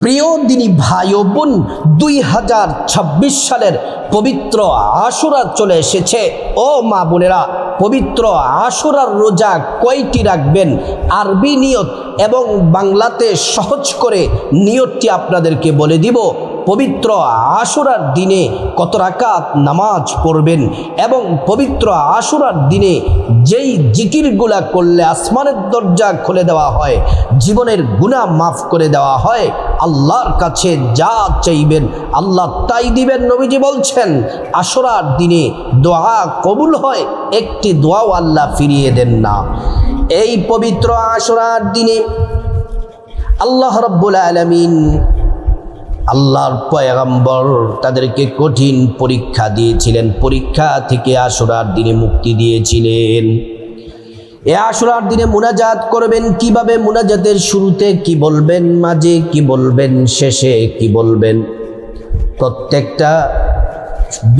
প্রিয় দিনী ভাই ও বোন, 2026 সালের পবিত্র আশুরা চলে এসেছে। ও মা বোনেরা, পবিত্র আশুরার রোজা কয়টি রাখবেন, আরবি নিয়ত এবং বাংলাতে সহজ করে নিয়তটি আপনাদেরকে বলে দিব। পবিত্র আশুরার দিনে কত রাকাত নামাজ পড়বেন এবং পবিত্র আশুরার দিনে যেই জিকিরগুলা করলে আসমানের দরজা খুলে দেওয়া হয়, জীবনের গুনাহ মাফ করে দেওয়া হয়, আল্লাহর কাছে যা চাইবেন আল্লাহ তাই দিবেন। নবীজি বলছেন, আশুরার দিনে দোয়া কবুল হয়, একটি দোয়াও আল্লাহ ফিরিয়ে দেন না। এই পবিত্র আশুরার দিনে আল্লাহ রাব্বুল আলামিন, আল্লাহর পয়গম্বর তাদেরকে কঠিন পরীক্ষা দিয়েছিলেন, পরীক্ষা থেকে আশুরার দিনে মুক্তি দিয়েছিলেন। এ আশুরার দিনে মুনাজাত করবেন কিভাবে, মুনাজাতের শুরুতে কি বলবেন, মাঝে কি বলবেন, শেষে কি বলবেন, প্রত্যেকটা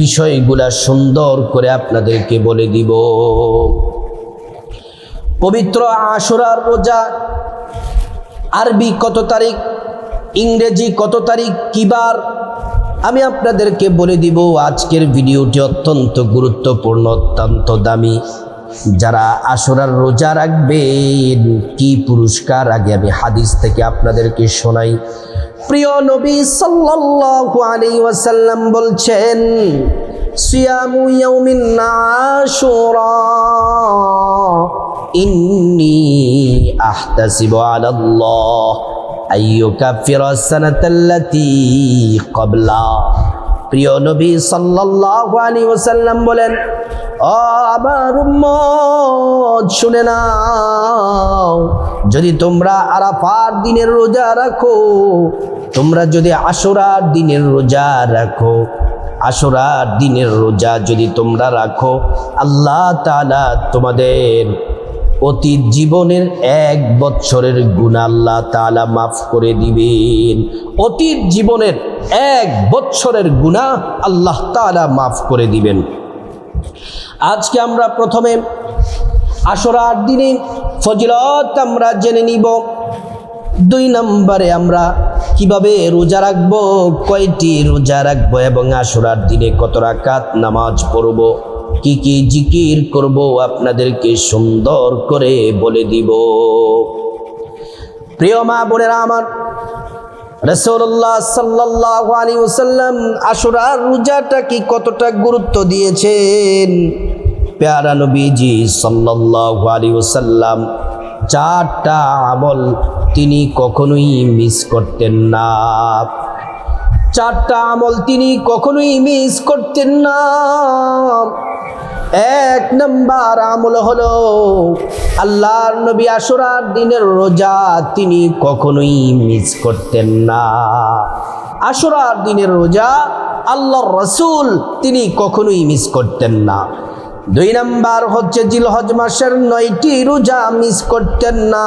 বিষয়গুলা সুন্দর করে আপনাদেরকে বলে দিব। পবিত্র আশুরার রোজা আরবি কত তারিখ, ইংরেজি কত তারিখ, কিবার, আমি আপনাদেরকে বলে দিব। আজকের ভিডিওটি অত্যন্ত গুরুত্বপূর্ণ, অত্যন্ত দামি। যারা আশুরার রোজা রাখবেন কি পুরস্কার, আগে আমি হাদিস থেকে আপনাদেরকে শোনাই। প্রিয় নবী সাল্লাল্লাহু আলাইহি ওয়াসাল্লাম বলছেন, সিয়ামু ইয়াউমিন আশুরা ইন্নী আহতাসিবু আলাল্লাহ আইয়ুকাফিরা সানাতাল্লাতী ক্বাবলা। প্রিয় নবী সাল্লাল্লাহু আলাইহি ওয়াসাল্লাম বলেন, ও আমার উম্মত শুনে নাও, যদি তোমরা আরাফার দিনের রোজা রাখো, তোমরা যদি আশুরার দিনের রোজা রাখো, আশুরার দিনের রোজা যদি তোমরা রাখো, আল্লাহ তাআলা তোমাদের অতীত জীবনের 1 বছরের গুনাহ আল্লাহ তাআলা মাফ করে দিবেন। অতীত জীবনের 1 বছরের গুনাহ আল্লাহ তাআলা মাফ করে দিবেন। আজকে আমরা প্রথমে আশুরার দিনে ফজিলত আমরা জেনে নিব। 2 নম্বরে আমরা কিভাবে রোজা রাখবো, কয়টি রোজা রাখবো এবং আশুরার দিনে কত রাকাত নামাজ পড়ব, কি কি জিকির করব, আপনাদেরকে সুন্দর করে বলে দিব। প্রিয় মা বোনেরা আমার, রাসূলুল্লাহ সাল্লাল্লাহু আলাইহি ওয়াসাল্লাম আশুরার রোজাটা কি কতটা গুরুত্ব দিয়েছেন। প্যারা নবীজি সাল্লাল্লাহু আলাইহি ওয়াসাল্লাম 4টা আমল তিনি কখনোই মিস করতেন না। 4টা আমল তিনি কখনোই মিস করতেন না। 1 নম্বর আমল হলো, আল্লাহর নবী আশুরার দিনের রোজা তিনি কখনোই মিস করতেন না। আশুরার দিনের রোজা আল্লাহর রাসূল তিনি কখনোই মিস করতেন না। 2 নম্বর হচ্ছে জিলহজ মাসের 9টি রোজা মিস করতেন না।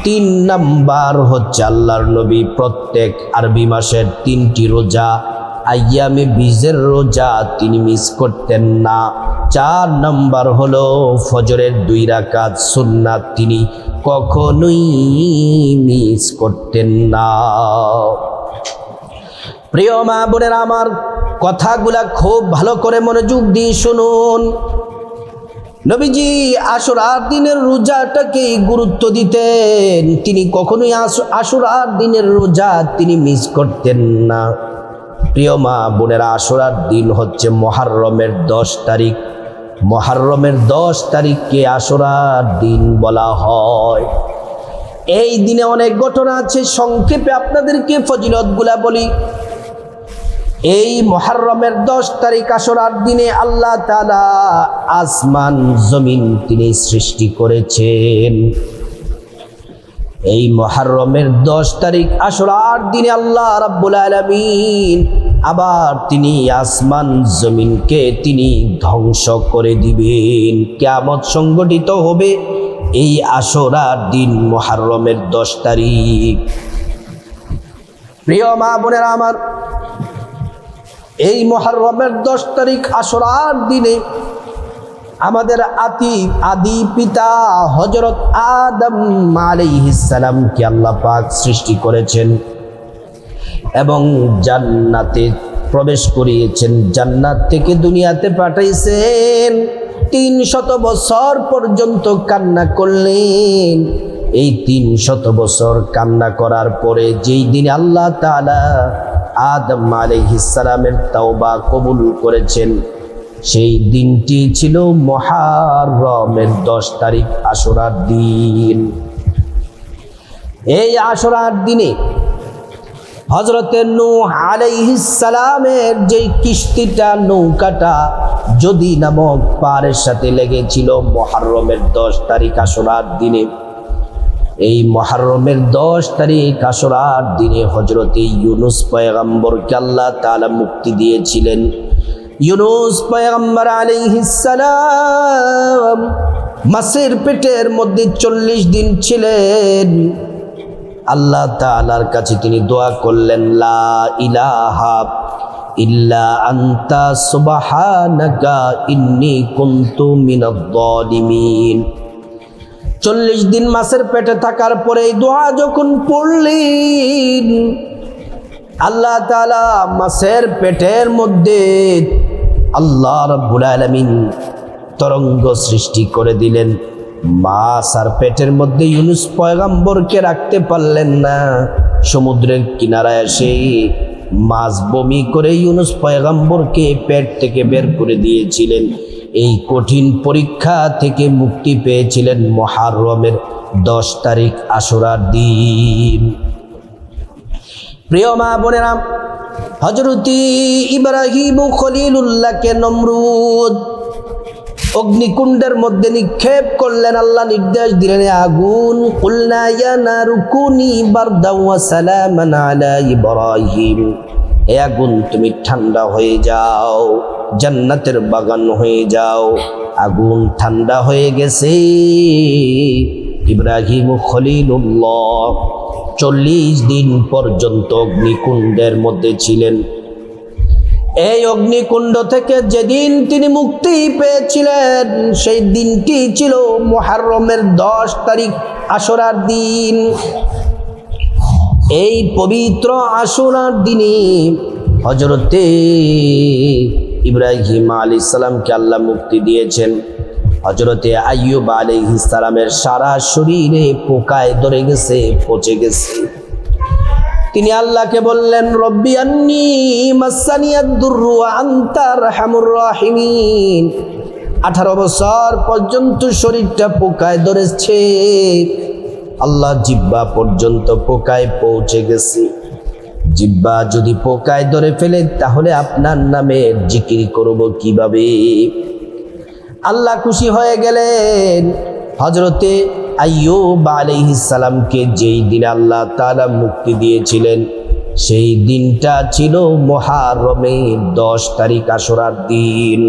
3 নম্বর হচ্ছে আল্লাহর নবী প্রত্যেক আরবি মাসের 3টি রোজা, আইয়ামে বীজের রোজা তিনি মিস করতেন না। 4 নম্বর হলো ফজরের 2 রাকাত সুন্নাত তিনি কখনোই মিস করতেন না। প্রিয় মা বোনেরা আমার, কথাগুলা খুব ভালো করে মনোযোগ দিয়ে শুনুন। নবীজি আশুরার দিনের রোজাটাকে গুরুত্ব দিতেন, তিনি কখনোই আশুরার দিনের রোজা তিনি মিস করতেন না। প্রিয় মা বোনেরা, আশুরার দিন হচ্ছে মুহররমের 10 তারিখ। মুহররমের 10 তারিখকে আশুরার দিন বলা হয়। এই দিনে অনেক ঘটনা আছে, সংক্ষেপে আপনাদেরকে ফজিলতগুলা বলি। এই মুহররমের 10 তারিখ আশুরার দিনে আল্লাহ তাআলা আসমান জমিন তিনি সৃষ্টি করেছেন। এই মুহররমের 10 তারিখ আশুরার দিনে আল্লাহ রাব্বুল আলামিন আবার তিনি আসমান জমিনকে তিনি ধ্বংস করে দিবেন। কিয়ামত সংগঠিত হবে এই আশুরার দিন, মুহররমের 10 তারিখ। প্রিয় মা বোনেরা আমার, এই মুহররমের 10 তারিখ আশুরার দিনে আমাদের আদি পিতা হযরত আদম আলাইহিস সালামকে আল্লাহ পাক সৃষ্টি করেছেন। এবং জান্নাতে প্রবেশ করিয়েছেন, জান্নাত থেকে দুনিয়াতে পাঠাইছেন। 300 বছর পর্যন্ত কান্না করলেন। এই 300 বছর কান্না করার পরে যেই দিন আল্লাহ তাআলা আদম আলাইহিস সালামের তাওবা কবুল করেছেন, সেই দিনটি ছিল মুহররমের 10 তারিখ, আশুরার দিন। এই আশুরার দিনে হযরতে নূহ আলাইহিস সালামের যে কিস্তিটা, নৌকাটা যদি নামক পাহাড়ের সাথে লেগেছিল মুহররমের 10 তারিখ আশুরার দিনে। এই মুহররমের 10 তারিখ আশুরার দিনে হযরতে ইউনূস পয়গম্বরকে আল্লাহ তাআলা মুক্তি দিয়েছিলেন। ইউনূস পয়গম্বর আলাইহিস সালাম মাছের পেটের মধ্যে 40 দিন ছিলেন। আল্লাহ তাআলার কাছে তিনি দোয়া করলেন, লা ইলাহা ইল্লা আনতা সুবহানাকা ইন্নী কুনতু মিনাজ জালিমিন। 40 দিন মাছের পেটে থাকার পরে এই দোয়া যখন পড়লেন, আল্লাহ তাআলা মাছের পেটের মধ্যে আল্লাহ রাব্বুল আলামিন তরঙ্গ সৃষ্টি করে দিলেন। মাছ আর পেটের মধ্যে ইউনূস পয়গম্বরকে রাখতে পারলেন না। সমুদ্রের কিনারায় এসে মাছ বমি করে ইউনূস পয়গম্বরকে পেট থেকে বের করে দিয়েছিলেন। এই কঠিন পরীক্ষা থেকে মুক্তি পেয়েছিলেন মুহররমের 10 তারিখ আশুরার দিন। প্রিয় মা বোনেরা, হযরত ইব্রাহিম খলিলুল্লাহকে নমরুদ অগ্নিকুণ্ডের মধ্যে নিক্ষেপ করলেন। আল্লাহ নির্দেশ দিলেন, আগুন, কুলনা ইয়া নারু কুনি বারদাও ওয়া সালামান আলা ইব্রাহিম, হে আগুন তুমি ঠান্ডা হয়ে যাও, জান্নাতের বাগান হয়ে যাও। আগুন ঠান্ডা হয়ে গেছে। ইব্রাহিম খলিলুল্লাহ 40 দিন পর্যন্ত অগ্নিকুণ্ডের মধ্যে ছিলেন। এই অগ্নিকুণ্ড থেকে যেদিন তিনি মুক্তি পেয়েছিলেন, সেই দিনটি ছিল মুহররমের 10 তারিখ আশুরার দিন। এই পবিত্র আশুরার দিনে হযরতে ইব্রাহিম আলাইহিস সালামকে আল্লাহ মুক্তি দিয়েছেন। হযরতে আইয়ুব আলাইহিস সালামের সারা শরীরে পোকায় ধরে গেছে, পচে গেছে। তিনি আল্লাহকে বললেন, রব্বি আন্নী মাসানিয়াদ দুররু ওয়া আনতা আরহামুর রাহিমিন। 18 বছর পর্যন্ত শরীরটা পোকায় ধরেছে। আল্লাহ জিহ্বা পর্যন্ত পোকায় পৌঁছে গেছে। জিহ্বা যদি পোকায় ধরে ফেলে তাহলে আপনার নামে জিকির করব কিভাবে? আল্লাহ খুশি হয়ে গেলেন। হযরতে আইয়ুব আলাইহিস সালামকে যেই দিন আল্লাহ তাআলা মুক্তি দিয়েছিলেন, সেই দিনটা ছিল মুহররমের 10 তারিখ আশুরার দিন।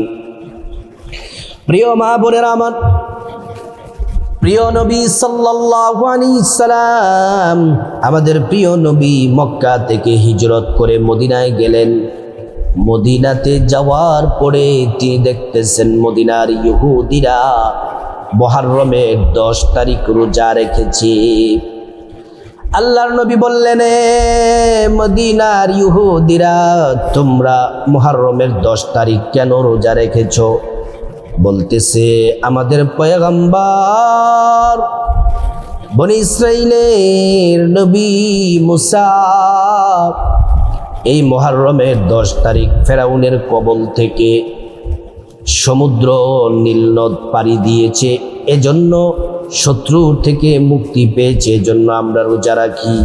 প্রিয় মা বোনেরা আমার, প্রিয় নবী সাল্লাল্লাহু আলাইহি সাল্লাম, আমাদের প্রিয় নবী মক্কা থেকে হিজরত করে মদিনায় গেলেন। মদিনাতে যাওয়ার পরে তিনি দেখতেছেন মদিনার ইহুদিরা মুহররমের 10 তারিখ রোজা রেখেছে। আল্লাহর নবী বললেন, মদিনার ইহুদিরা, তোমরা মুহররমের 10 তারিখ কেন রোজা রেখেছো? বলতেছে, আমাদের পয়গম্বর বনি ইসরাইলের নবী মুসা এই মুহররমের 10 তারিখ ফেরাউনের কবল থেকে সমুদ্র নীল নদ পাড়ি দিয়েছে, এজন্য শত্রু থেকে মুক্তি পেয়েছে, এজন্য আমরা রোজা রাখি।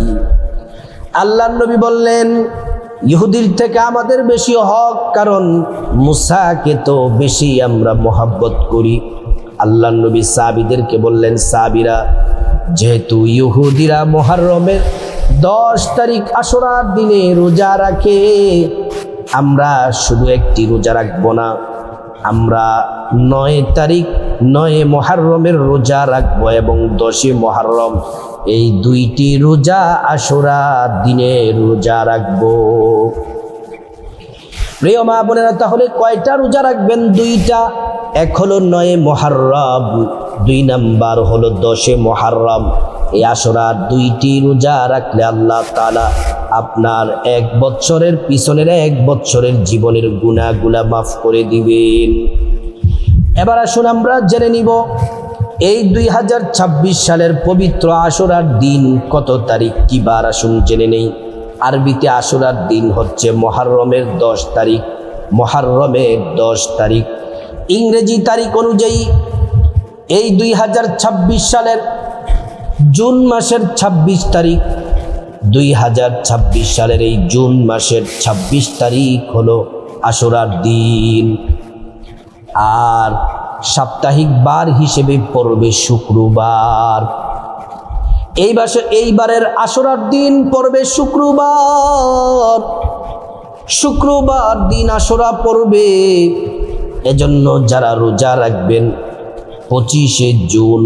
আল্লাহর নবী বললেন, ইহুদির থেকে আমাদের বেশি হক, কারণ মুসাকে তো বেশি আমরা মোহাব্বত করি। আল্লাহর নবী সাহাবীদেরকে বললেন, সাহাবীরা, যেহেতু ইহুদিরা মুহররমের 10 তারিখ আশুরার দিনে রোজা রাখে, আমরা শুধু একটি রোজা রাখবো না, আমরা 9 তারিখ 9 মুহররমের রোজা রাখবো এবং 10 মুহররম, এই 2টি রোজা আশুরার দিনে রোজা রাখবো। প্রিয় মা বোনেরা, তাহলে কয়টা রোজা রাখবেন? 2টা। এক হলো 9 মুহররম, 2 নাম্বার হলো 10 মুহররম। এই আশুরার 2টি রোজা রাখলে আল্লাহ তাআলা আপনার 1 বছরের পিছনের 1 বছরের জীবনের গুনাহগুলা মাফ করে দিবেন। এবার আসুন আমরা জেনে নিব এই 2026 সালের পবিত্র আশুরার দিন কত তারিখ, কি বার, আসুন জেনে নেই। আরবিতে আশুরার দিন হচ্ছে মুহররমের 10 তারিখ, মুহররমের 10 তারিখ। ইংরেজি তারিখ অনুযায়ী এই 2026 সালের জুন মাসের 26 তারিখ, 2026 সালের এই জুন মাসের 26 তারিখ হলো আশুরার দিন। আর সাপ্তাহিক বার হিসেবে পড়বে শুক্রবার। এইবারের আশুরার দিন পড়বে শুক্রবার। শুক্রবার দিন আশুরা পড়বে। এজন্য যারা রোজা রাখবেন 25শে জুন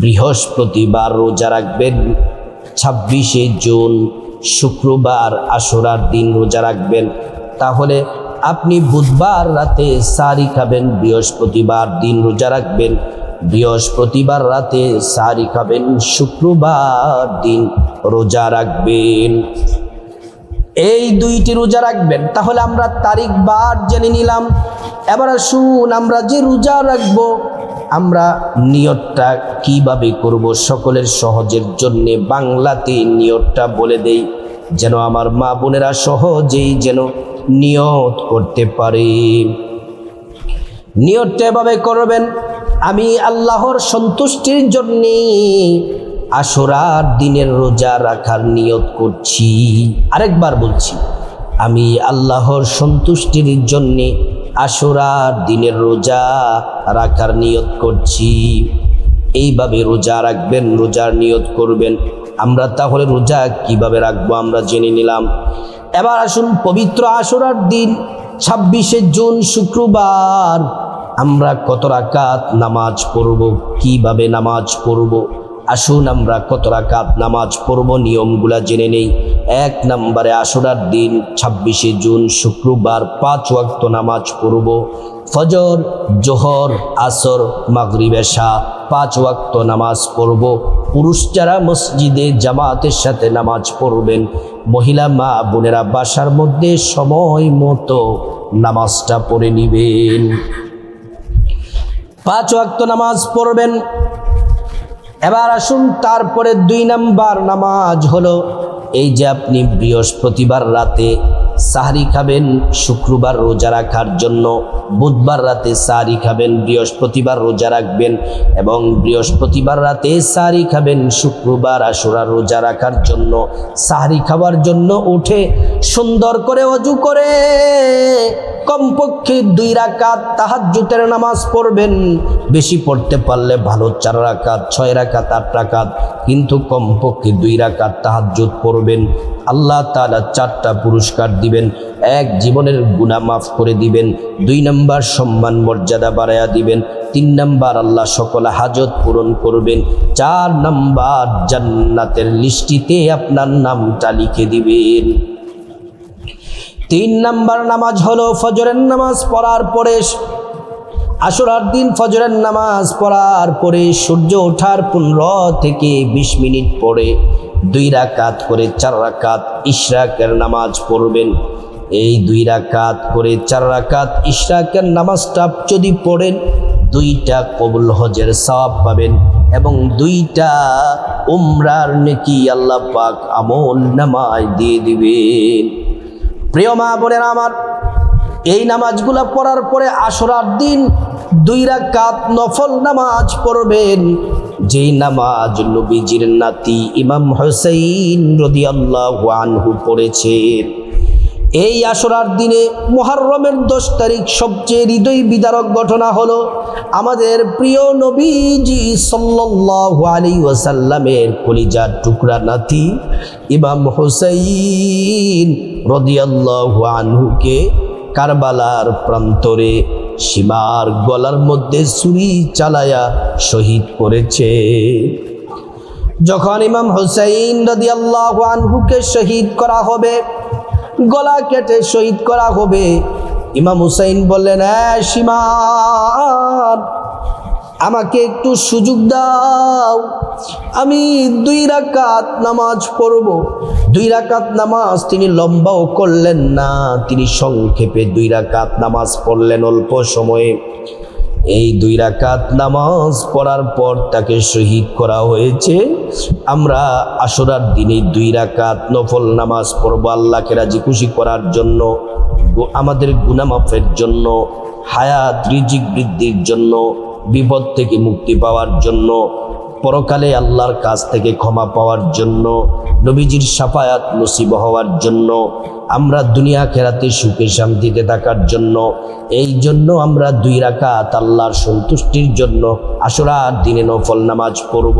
বৃহস্পতিবার রোজা রাখবেন, 26শে জুন শুক্রবার আশুরার দিন রোজা রাখবেন। তাহলে আপনি বুধবার রাতে সাহরি খাবেন, বৃহস্পতিবার দিন রোজা রাখবেন, বৃহস্পতিবার রাতে সাহরি খাবেন, শুক্রবার দিন রোজা রাখবেন। এই 2টি রোজা রাখবেন। তাহলে আমরা তারিখ বার জেনে নিলাম। এবার আসুন আমরা যে রোজা রাখবো আমরা নিয়তটা কিভাবে করব, সকলের সহজের জন্য বাংলাতে নিয়তটা বলে দেই, যেন আমার মা বোনেরা সহজেই যেন নিয়ত করতে পারে। নিয়তটা এভাবে করবেন, আমি আল্লাহর সন্তুষ্টির জন্যে আশুরার দিনের রোজা রাখার নিয়ত করছি। আরেকবার বলছি, আমি আল্লাহর সন্তুষ্টির জন্যে আশুরার দিনের রোজা রাখার নিয়ত করছি। এইভাবে রোজা রাখবেন, রোজার নিয়ত করবেন। আমরা তাহলে রোজা কিভাবে রাখবো আমরা জেনে নিলাম। এবার আসুন পবিত্র আশুরার দিন 26শে জুন শুক্রবার আমরা কত রাকাত নামাজ পড়ব, কিভাবে নামাজ পড়ব, আসুন আমরা কত রাকাত নামাজ পড়ব নিয়মগুলা জেনে নেই। 1 নম্বরে আশুরার দিন 26শে জুন শুক্রবার 5 ওয়াক্ত নামাজ পড়ব। ফজর, জোহর, আসর, মাগরিব, এশা 5 ওয়াক্ত নামাজ পড়ব। পুরুষ যারা মসজিদে জামাতের সাথে নামাজ পড়বেন, মহিলা মা বোনেরা বাসার মধ্যে সময় মতো নামাজটা পড়ে নেবেন। 5 ওয়াক্ত নামাজ পড়বেন। এবার আসুন তারপরে 2 নম্বর নামাজ হলো এই যে আপনি বৃহস্পতিবার রাতে সাহরি খাবেন শুক্রবার রোজা রাখার জন্য, বুধবার রাতে সাহরি খাবেন, বৃহস্পতিবার রোজা রাখবেন, এবং বৃহস্পতিবার রাতে সাহরি খাবেন শুক্রবার আশুরার রোজা রাখার জন্য। সাহরি খাওয়ার জন্য উঠে সুন্দর করে ওযু করে কমপক্ষে 2 রাকাত তাহাজ্জুদের নামাজ পড়বেন। বেশি পড়তে পারলে ভালো, 4 রাকাত, 6 রাকাত, 8 রাকাত, কিন্তু কমপক্ষে 2 রাকাত তাহাজ্জুদ পড়বেন। আল্লাহ তাআলা 4টা পুরস্কার দিবেন। 1, জীবনের গুনাহ মাফ করে দিবেন। 2 নম্বর সম্মান মর্যাদা বাড়ায়া দিবেন। 3 নম্বর আল্লাহ সকল হাজত পূরণ করবেন। 4 নম্বর জান্নাতের লিস্টিতে আপনার নামটা লিখে দিবেন। 3 নম্বর নামাজ হলো ফজরের নামাজ পড়ার পরে, আশুরার দিন ফজরের নামাজ পড়ার পরে সূর্য ওঠার 15 থেকে 20 মিনিট পরে 2 রাকাত করে 4 রাকাত ইশরাকের নামাজ পড়বেন। এই 2 রাকাত করে 4 রাকাত ইশরাকের নামাজটা যদি পড়েন 2টা কবুল হজের সওয়াব পাবেন এবং 2টা উমরার নেকি আল্লাহ পাক আমল নামায় দিয়ে দিবেন। প্রিয় মা বোনেরা আমার, এই নামাজগুলা পড়ার পরে আশুরার দিন 2 রাকাত নফল নামাজ পড়বেন, যেই নামাজ নবীজির নাতি ইমাম হুসাইন রাদিয়াল্লাহু আনহু পড়েছেন। এই আশুরার দিনে মুহররমের 10 তারিখ সবচেয়ে হৃদয় বিদারক ঘটনা হলো আমাদের প্রিয় নবীজি সাল্লাল্লাহু আলাইহি ওয়াসাল্লামের কলিজার টুকরা নাতি ইমাম হুসাইন রাদিয়াল্লাহু আনহুকে কারবালার প্রান্তরে সীমার গলার মধ্যে ছুরি চালায়া শহীদ করেছে। যখন ইমাম হুসাইন রাদিয়াল্লাহু আনহুকে শহীদ করা হবে, গলা কেটে শহীদ করা হবে, ইমাম হুসাইন বললেন, সীমার আমাকে একটু সুযোগ দাও, আমি 2 রাকাত নামাজ পড়ব। 2 রাকাত নামাজ তিনি লম্বাও করলেন না, তিনি সংক্ষেপে 2 রাকাত নামাজ পড়লেন অল্প সময়ে। এই 2 রাকাত নামাজ পড়ার পর তাকে শহীদ করা হয়েছে। আমরা আশুরার দিনে 2 রাকাত নফল নামাজ পড়ব আল্লাহকে রাজি খুশি করার জন্য, আমাদের গুনাহ মাফের জন্য, হায়াত রিজিক বৃদ্ধির জন্য, বিপদ থেকে মুক্তি পাওয়ার জন্য, পরকালে আল্লাহর কাছ থেকে ক্ষমা পাওয়ার জন্য, নবীজির শাফায়াত নসিব হওয়ার জন্য, আমরা দুনিয়া আখিরাতে সুখে শান্তিতে থাকার জন্য। এই জন্য আমরা 2 রাকাত আল্লাহর সন্তুষ্টির জন্য আশুরার দিনে নফল নামাজ পড়ব।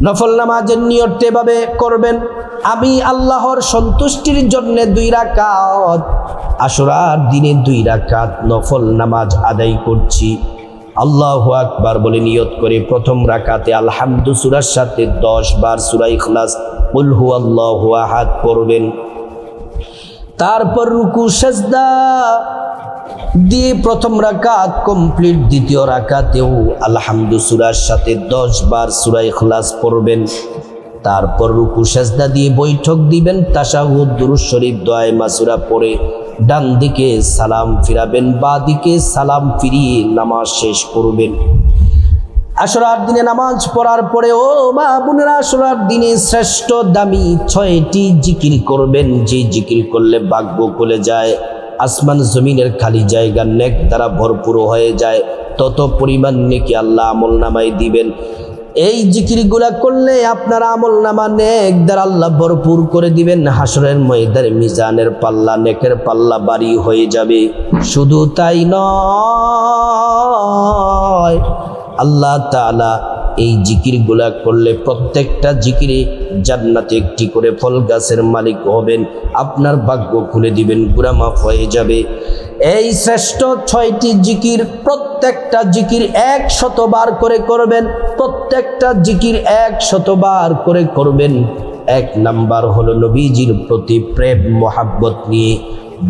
নফল নামাজের নিয়ত এভাবে করবেন, আমি আল্লাহর সন্তুষ্টির জন্য 2 রাকাত আশুরার দিনে 2 রাকাত নফল নামাজ আদায় করছি। আল্লাহু আকবার বলে নিয়ত করে প্রথম রাকাতে আলহামদু সূরার সাথে 10 বার সূরা ইখলাস কুল হুয়াল্লাহু আহাদ পড়বেন। তারপর রুকু সিজদা দিয়ে প্রথম রাকাত কমপ্লিট। দ্বিতীয় রাকাতেও আলহামদু সূরার সাথে 10 বার সূরা ইখলাস পড়বেন। তারপর রুকু সিজদা দিয়ে বৈঠক দিবেন, তাশাহুদ দুরূদ শরীফ দোয়ায়ে মাসুরা পড়ে ডান দিকে সালাম ফিরাবেন, বাঁ দিকে সালাম ফিরিয়ে নামাজ শেষ করবেন। আশুরার দিনে নামাজ পড়ার পরে ও মা বোনেরা, আশুরার দিনে শ্রেষ্ঠ দামি 6টি জিকির করবেন, যে জিকির করলে ভাগ্য খুলে যায়, আসমান জমিনের খালি জায়গা নেক দ্বারা ভরপুর হয়ে যায়, তত পরিমাণ নেকি আল্লাহ আমল নামায় দিবেন। এই জিকিরগুলা করলে আপনার আমল নামা নেক দ্বারা আল্লাহ ভরপুর করে দিবেন। হাসরের ময়দানে মিজানের পাল্লা, নেকের পাল্লা ভারী হয়ে যাবে। শুধু তাই নয়, আল্লাহ তাআলা এই জিকিরগুলা করলে প্রত্যেকটা জিকিরে জান্নাতে একটি করে ফল গাছের মালিক হবেন, আপনার ভাগ্য খুলে দিবেন, গুনাহ মাফ হয়ে যাবে। এই শ্রেষ্ঠ 6টি জিকির, প্রত্যেকটা জিকির 100 বার করে করবেন, প্রত্যেকটা জিকির 100 বার করে করবেন। 1 নাম্বার হলো নবীজির প্রতি প্রেম মোহাব্বত নিয়ে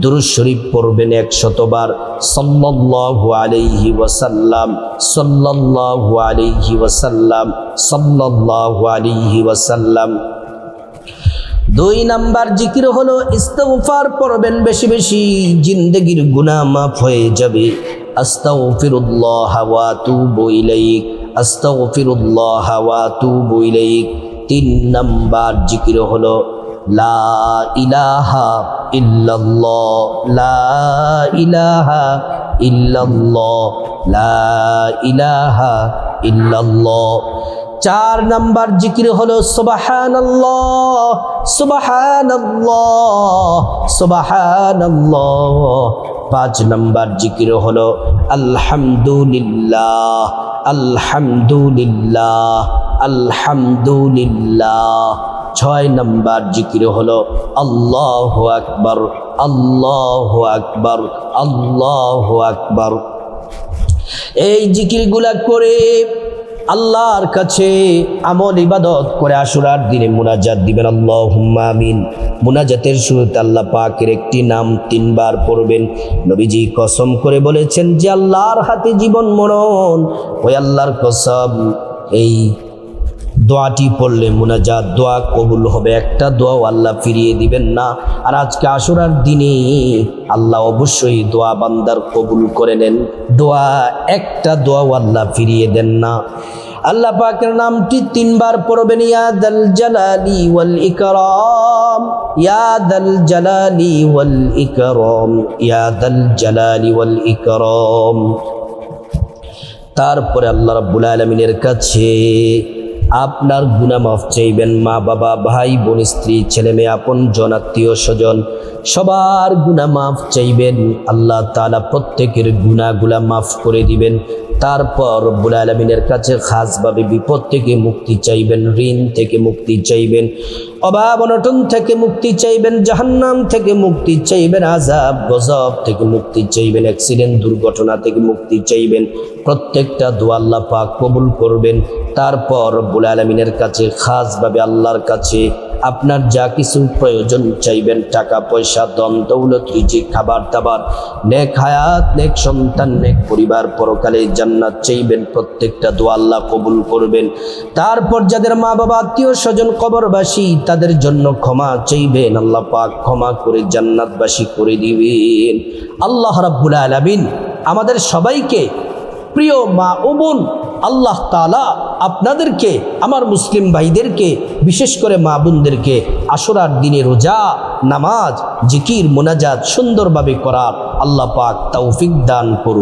দুরূদ শরীফ পড়বেন 100 বার, সাল্লাল্লাহু আলাইহি ওয়াসাল্লাম, সাল্লাল্লাহু আলাইহি ওয়াসাল্লাম, সাল্লাল্লাহু আলাইহি ওয়াসাল্লাম। 2 নাম্বার জিকির হলো ইস্তিগফার পড়বেন বেশি বেশি, জিন্দেগির গুনাহ মাফ হয়ে যাবে। আস্তাগফিরুল্লাহ ওয়া আতুবু ইলাইহি, আস্তাগফিরুল্লাহ ওয়া আতুবু ইলাইহি। 3 নাম্বার জিকির হলো লা ইলাহা ইল্লাল্লাহ, লা ইলাহা ইল্লাল্লাহ, লা ইলাহা ইল্লাল্লাহ। 4 নাম্বার জিকির হলো সুবহানাল্লাহ, সুবহানাল্লাহ, সুবহানাল্লাহ। 5 নাম্বার জিকির হলো আলহামদুলিল্লাহ, আলহামদুলিল্লাহ, আলহামদুলিল্লাহ। 6 নাম্বার জিকির হলো আল্লাহু আকবার, আল্লাহু আকবার, আল্লাহু আকবার। এই জিকিরগুলা করে আল্লাহর কাছে আমল ইবাদত করে আশুরার দিনে মুনাজাত দিবেন, আল্লাহুম্মা আমিন। মুনাজাতের শুরুতে আল্লাহ পাকের একটি নাম 3 বার পড়বেন। নবীজি কসম করে বলেছেন যে আল্লাহর হাতে জীবন মরণ, ওই আল্লাহর কসম এই দোয়াটি পড়লে মুনাজাত দোয়া কবুল হবে, একটা দোয়াও আল্লাহ ফিরিয়ে দিবেন না। আর আজকে আশুরার দিনে আল্লাহ অবশ্যই দোয়া বান্দার কবুল করে নেন, দোয়া একটা দোয়াও আল্লাহ ফিরিয়ে দেন না। আল্লাহ পাকের নামটি 3 বার পড়বেন, ইয়া দাল জালালি ওয়াল ইকরাম, ইয়া দাল জালালি ওয়াল ইকরাম, ইয়া দাল জালালি ওয়াল ইকরাম। তারপরে আল্লাহ রাব্বুল আলামিনের কাছে আপনার গুনাহ মাফ চাইবেন, মা বাবা, ভাই বোন, স্ত্রী, ছেলে মেয়ে, আপন জন, আত্মীয় স্বজন সবার গুনাহ মাফ চাইবেন। আল্লাহ তাআলা প্রত্যেকের গুনাহগুলা মাফ করে দিবেন। তারপর রব্বুল আলামিনের কাছে খাসভাবে বিপদ থেকে মুক্তি চাইবেন, ঋণ থেকে মুক্তি চাইবেন, অভাব অনটন থেকে মুক্তি চাইবেন, জাহান্নাম থেকে মুক্তি চাইবেন, আযাব গজব থেকে মুক্তি চাইবেন, অ্যাক্সিডেন্ট দুর্ঘটনা থেকে মুক্তি চাইবেন। প্রত্যেকটা দোয়া আল্লাহ পাক কবুল করবেন। তারপর রব্বুল আলামিনের কাছে খাসভাবে আল্লাহর কাছে আপনার যা কিছু প্রয়োজন চাইবেন, টাকা পয়সা, ধন দৌলত, রিজিক, খাবার দাবার, নেক হায়াত, নেক সন্তান, নেক পরিবার, পরকালে জান্নাত চাইবেন, প্রত্যেকটা দোয়া আল্লাহ কবুল করবেন। তারপর যাদের মা বাবা, আত্মীয় স্বজন কবরবাসী, তাদের জন্য ক্ষমা চাইবেন, আল্লাহ পাক ক্ষমা করে জান্নাতবাসী করে দিবেন। আল্লাহ রাব্বুল আলামিন আমাদের সবাইকে, প্রিয় মা ও বোন, আল্লাহ তাআলা আপনাদেরকে, আমার মুসলিম ভাইদেরকে, বিশেষ করে মা বোনদেরকে আশুরার দিনে রোজা, নামাজ, জিকির, মোনাজাত সুন্দরভাবে করার আল্লাহ পাক তৌফিক দান করুন।